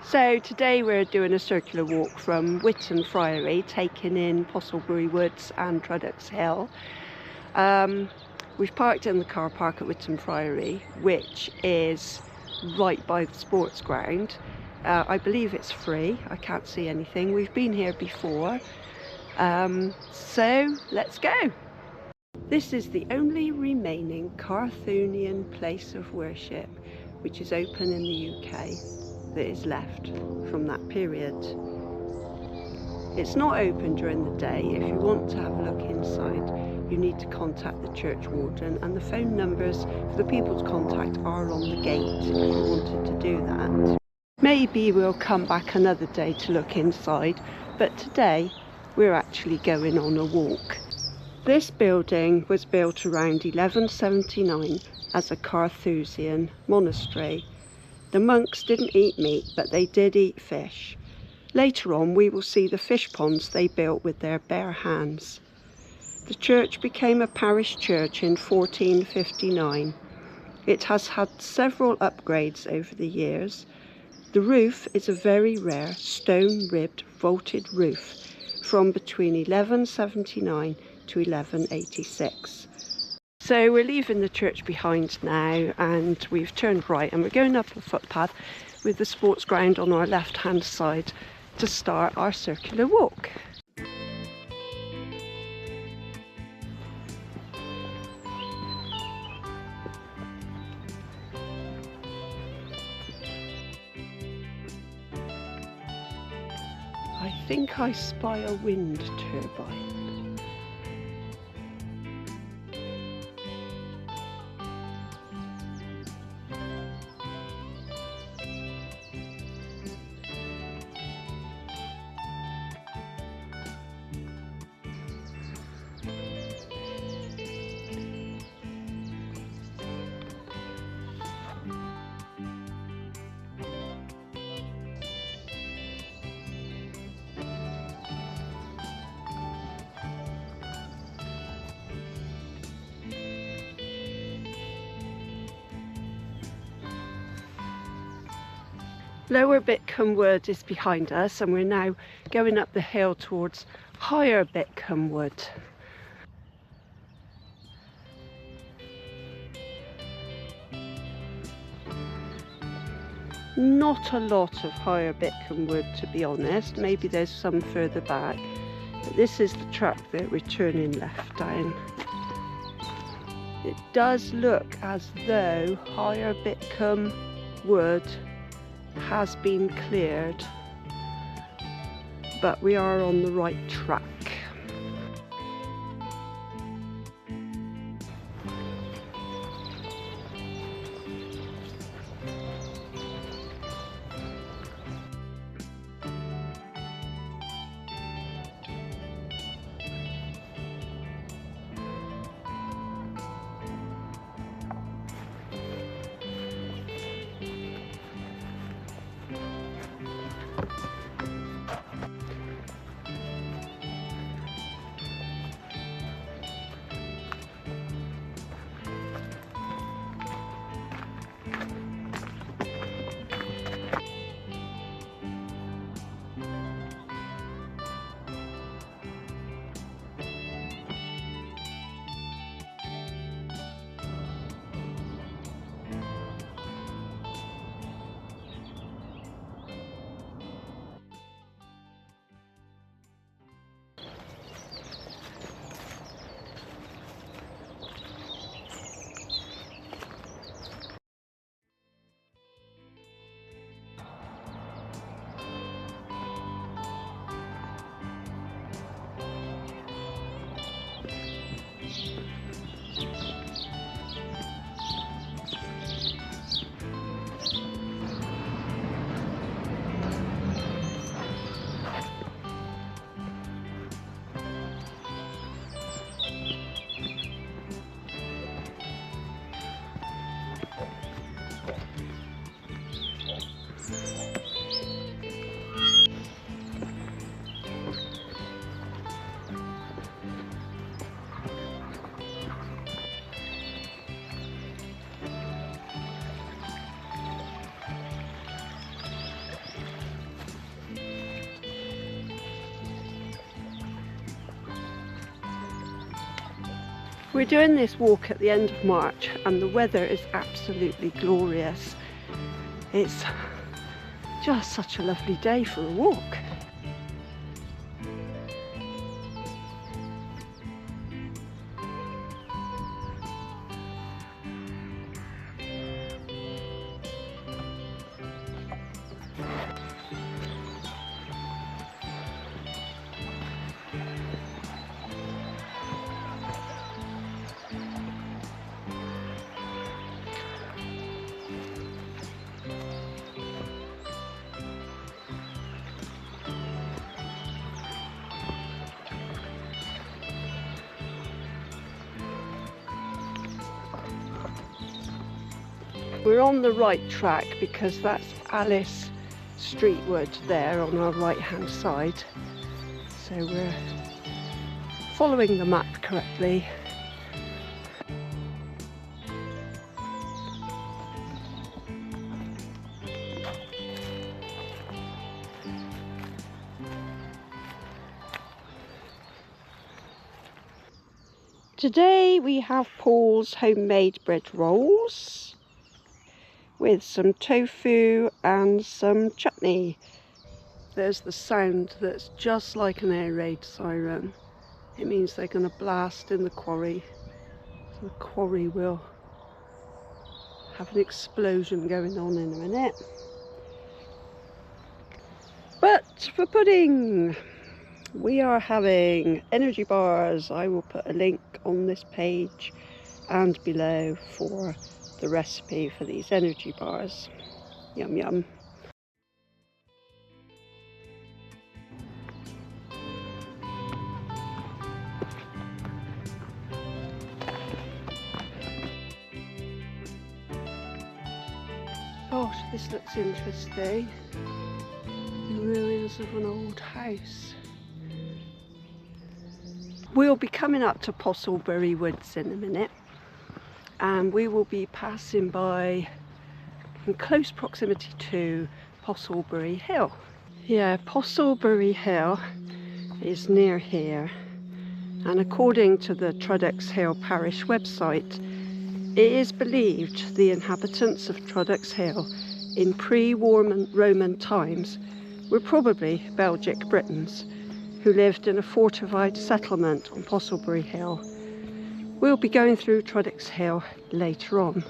So today we're doing a circular walk from Witham Friary, taking in Postlebury Woods and Trudoxhill. We've parked in the car park at Witham Friary, which is right by the sports ground. I believe it's free, I can't see anything. We've been here before, so let's go. This is the only remaining Carthusian place of worship which is open in the UK that is left from that period. It's not open during the day. If you want to have a look inside, you need to contact the church warden, and the phone numbers for the people to contact are on the gate if you wanted to do that. Maybe we'll come back another day to look inside, but today we're actually going on a walk. This building was built around 1179 as a Carthusian monastery. The monks didn't eat meat, but they did eat fish. Later on, we will see the fish ponds they built with their bare hands. The church became a parish church in 1459. It has had several upgrades over the years. The roof is a very rare stone-ribbed vaulted roof from between 1179 to 1186. So we're leaving the church behind now, and we've turned right and we're going up a footpath with the sports ground on our left hand side to start our circular walk. I think I spy a wind turbine. Lower Bitcombe Wood is behind us, and we're now going up the hill towards Higher Bitcombe Wood. Not a lot of Higher Bitcombe Wood, to be honest. Maybe there's some further back, but this is the track that we're turning left down. It does look as though Higher Bitcombe Wood has been cleared, but we are on the right track. We're doing this walk at the end of March and the weather is absolutely glorious. It's just such a lovely day for a walk. We're on the right track because that's Alice Streetwood there on our right hand side. So we're following the map correctly. Today we have Paul's homemade bread rolls with some tofu and some chutney. There's the sound that's just like an air raid siren. It means they're going to blast in the quarry. So the quarry will have an explosion going on in a minute. But for pudding, we are having energy bars. I will put a link on this page and below for the recipe for these energy bars. Yum yum. Gosh, this looks interesting. The ruins of an old house. We'll be coming up to Postlebury Woods in a minute, and we will be passing by in close proximity to Postlebury Hill. Yeah, Postlebury Hill is near here, and according to the Trudoxhill parish website, it is believed the inhabitants of Trudoxhill in pre-Roman times were probably Belgic Britons who lived in a fortified settlement on Postlebury Hill. We'll be going through Trudoxhill later on.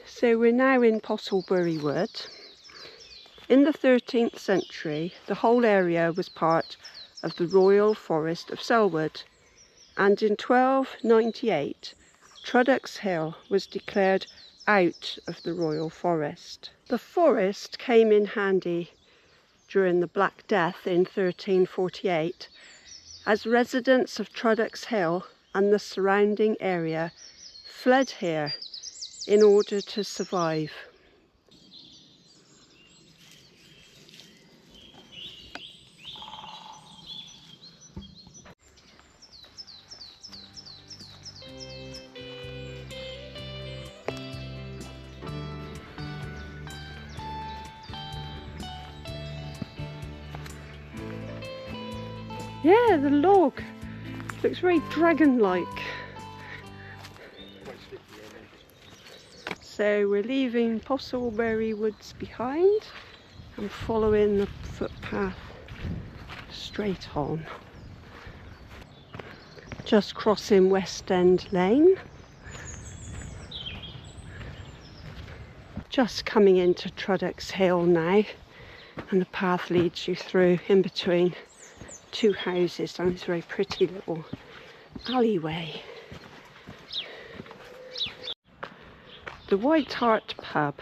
So we're now in Postlebury Wood. In the 13th century, the whole area was part of the Royal Forest of Selwood, and in 1298, Trudoxhill was declared out of the Royal Forest. The forest came in handy during the Black Death in 1348, as residents of Trudoxhill and the surrounding area fled here in order to survive. Yeah, the log looks very dragon-like. So we're leaving Postlebury Woods behind and following the footpath straight on. Just crossing West End Lane. Just coming into Trudoxhill now, and the path leads you through in between two houses down this very pretty little alleyway. The White Hart pub,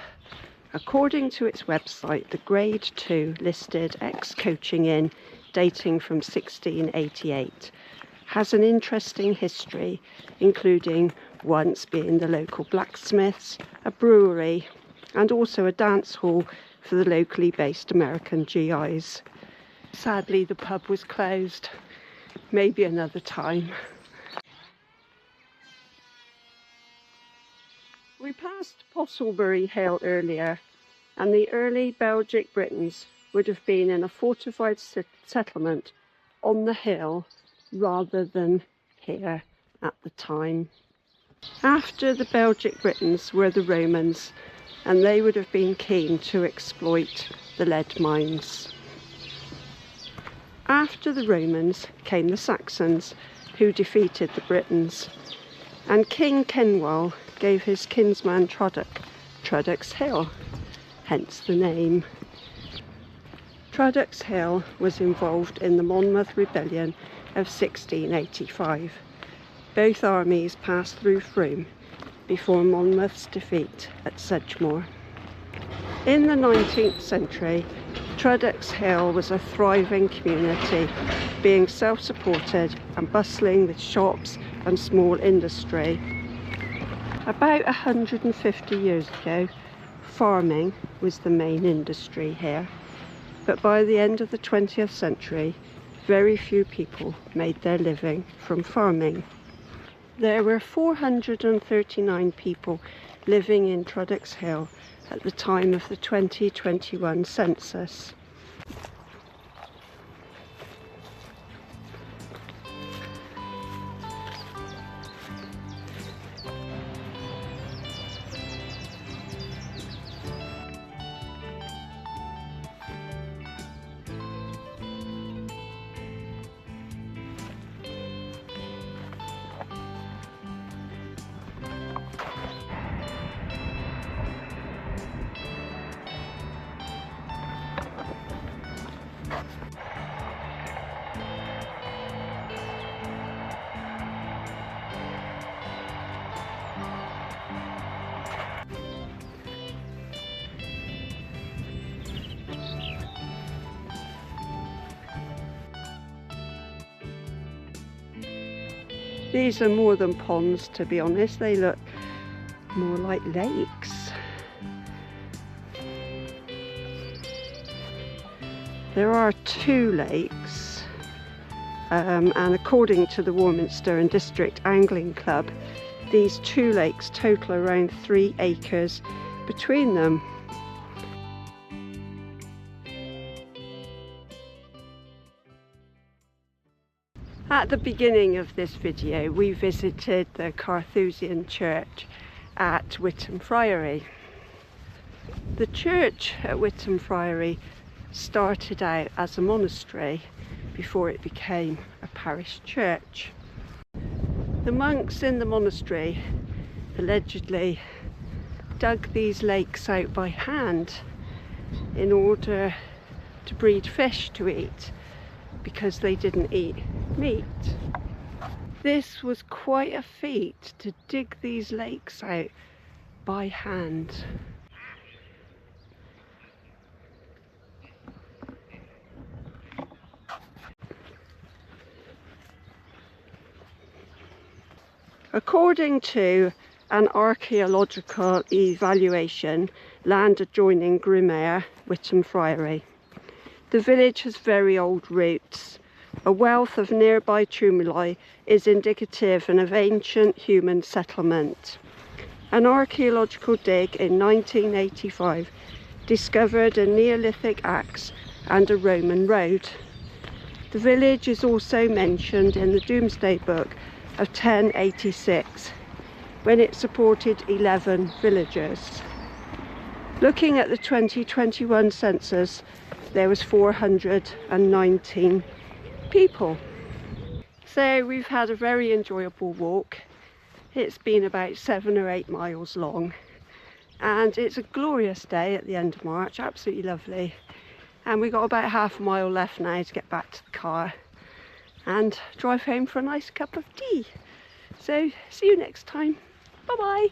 according to its website, the Grade 2 listed ex-coaching inn dating from 1688, has an interesting history, including once being the local blacksmiths, a brewery, and also a dance hall for the locally based American GIs. Sadly, the pub was closed. Maybe another time. We passed Postlebury Hill earlier, and the early Belgic Britons would have been in a fortified settlement on the hill rather than here at the time. After the Belgic Britons were the Romans, and they would have been keen to exploit the lead mines. After the Romans came the Saxons, who defeated the Britons, and King Kenwal gave his kinsman Trudoxhill, hence the name. Trudoxhill was involved in the Monmouth Rebellion of 1685. Both armies passed through Frome before Monmouth's defeat at Sedgemoor. In the 19th century, Trudoxhill was a thriving community, being self-supported and bustling with shops and small industry. About 150 years ago, farming was the main industry here, but by the end of the 20th century, very few people made their living from farming. There were 439 people living in Trudoxhill at the time of the 2021 census. These are more than ponds, to be honest. They look more like lakes. There are 2 lakes, and according to the Warminster and District Angling Club, these 2 lakes total around 3 acres between them. At the beginning of this video, we visited the Carthusian Church at Witham Friary. The church at Witham Friary started out as a monastery before it became a parish church. The monks in the monastery allegedly dug these lakes out by hand in order to breed fish to eat, because they didn't eat meat. This was quite a feat, to dig these lakes out by hand. According to an archaeological evaluation, land adjoining Grimere, Witham Friary, the village has very old roots. A wealth of nearby tumuli is indicative of ancient human settlement. An archaeological dig in 1985 discovered a Neolithic axe and a Roman road. The village is also mentioned in the Domesday Book of 1086, when it supported 11 villagers. Looking at the 2021 census, there was 419 people. So we've had a very enjoyable walk. It's been about 7 or 8 miles long, and it's a glorious day at the end of March, absolutely lovely. And we've got about half a mile left now to get back to the car and drive home for a nice cup of tea. So see you next time. Bye bye.